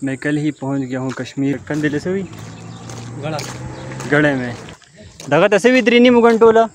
मैं कल ही पहुंच गया हूं कश्मीर। कंदिले से हुई गड़े में दगा तसे भी त्रीनी मुगंटोला।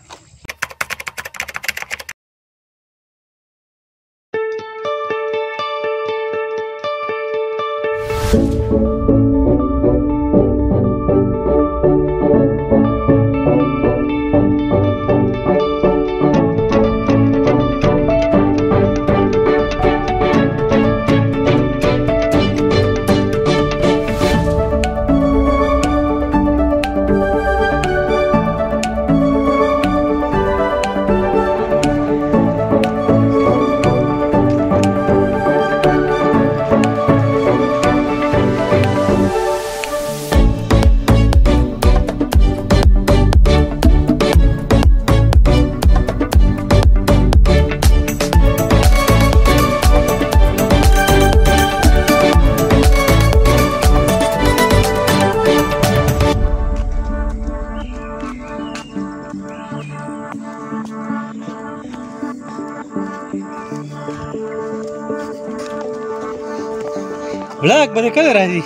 ब्लैक बड़े कलर है जी।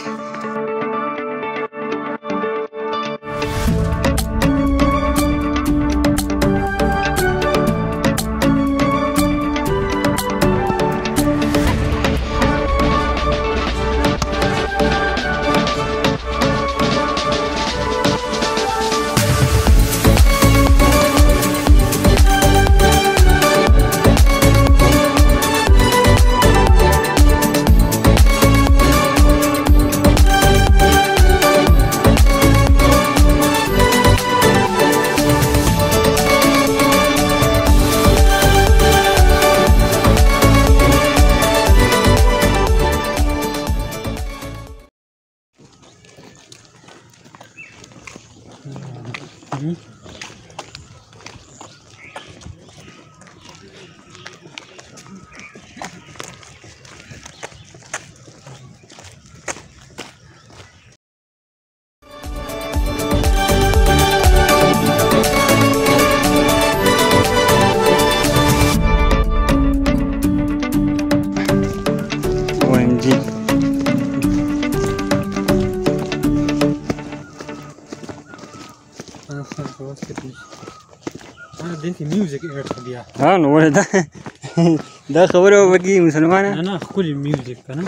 देखिए म्यूजिक ऐड कर दिया। हाँ नो बोले दा खबर हो बगी मुसलमान है ना कुल म्यूजिक का ना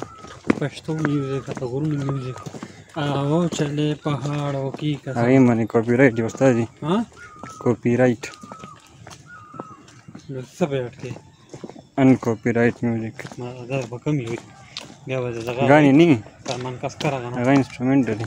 पश्तो म्यूजिक का तो गुरु म्यूजिक वो चले पहाड़ों की कसम। अरे माने कॉपीराइट दोस्ता जी। हाँ कॉपीराइट सब ऐड के अनकॉपीराइट म्यूजिक अगर बकम हुई क्या वजह गानी नहीं सामान कस करा गाना इंस्ट्रूमेंटली।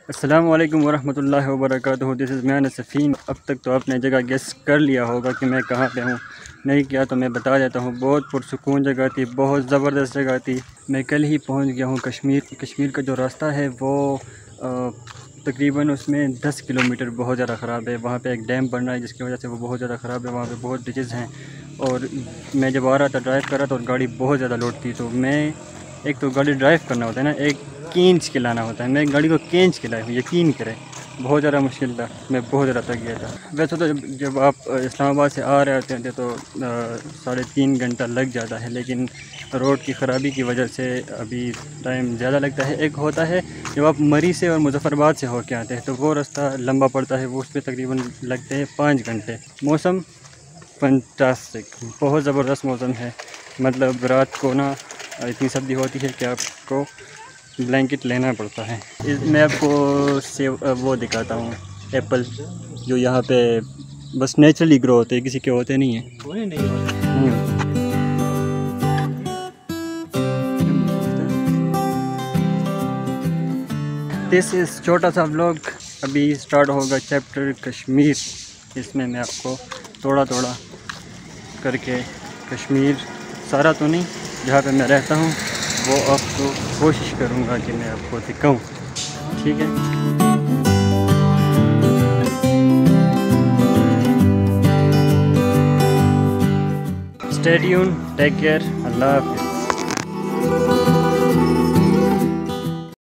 अस्सलाम वालेकुम वरहमतुल्लाहि वबरकातुहू। दिस इज़ मैं सफ़ीन। अब तक तो आपने जगह गेस कर लिया होगा कि मैं कहाँ पे हूँ। नहीं किया तो मैं बता देता हूँ। बहुत पुरसुकून जगह थी, बहुत ज़बरदस्त जगह थी। मैं कल ही पहुँच गया हूँ कश्मीर। कश्मीर का जो रास्ता है वो तकरीबन उसमें 10 किलोमीटर बहुत ज़्यादा ख़राब है। वहाँ पे एक डैम बन रहा है जिसकी वजह से वो बहुत ज़्यादा ख़राब है। वहाँ पे बहुत ब्रिजेज़ हैं और मैं जब आ रहा था ड्राइव कर रहा था और गाड़ी बहुत ज़्यादा लोड थी। तो मैं एक तो गाड़ी ड्राइव करना होता है ना, एक खींच के लाना होता है। मैं गाड़ी को खींच के लाया हूँ, यकीन करें बहुत ज़्यादा मुश्किल था। मैं बहुत ज़्यादा थक गया था। वैसे तो जब आप इस्लामाबाद से आ रहे होते थे तो 3.5 घंटा लग जाता है, लेकिन रोड की ख़राबी की वजह से अभी टाइम ज़्यादा लगता है। एक होता है जब आप मरी से और मुजफ्फराबाद से होके आते हैं तो वो रास्ता लंबा पड़ता है, वो उस पर तकरीबन लगते हैं 5 घंटे। मौसम फंटास्टिक, बहुत ज़बरदस्त मौसम है। मतलब रात को ना इतनी सर्दी होती है कि आपको ब्लैंकेट लेना पड़ता है। मैं आपको वो दिखाता हूँ एप्पल, जो यहाँ पे बस नेचुरली ग्रो होते हैं, किसी के होते नहीं हैं। दिस इज़ छोटा सा व्लॉग। अभी स्टार्ट होगा चैप्टर कश्मीर। इसमें मैं आपको थोड़ा थोड़ा करके कश्मीर, सारा तो नहीं, जहाँ पे मैं रहता हूँ वो आपको कोशिश करूँगा कि मैं आपको दिखाऊँ। ठीक है। स्टे ट्यून, टेक केयर, अल्लाह हाफ़िज़।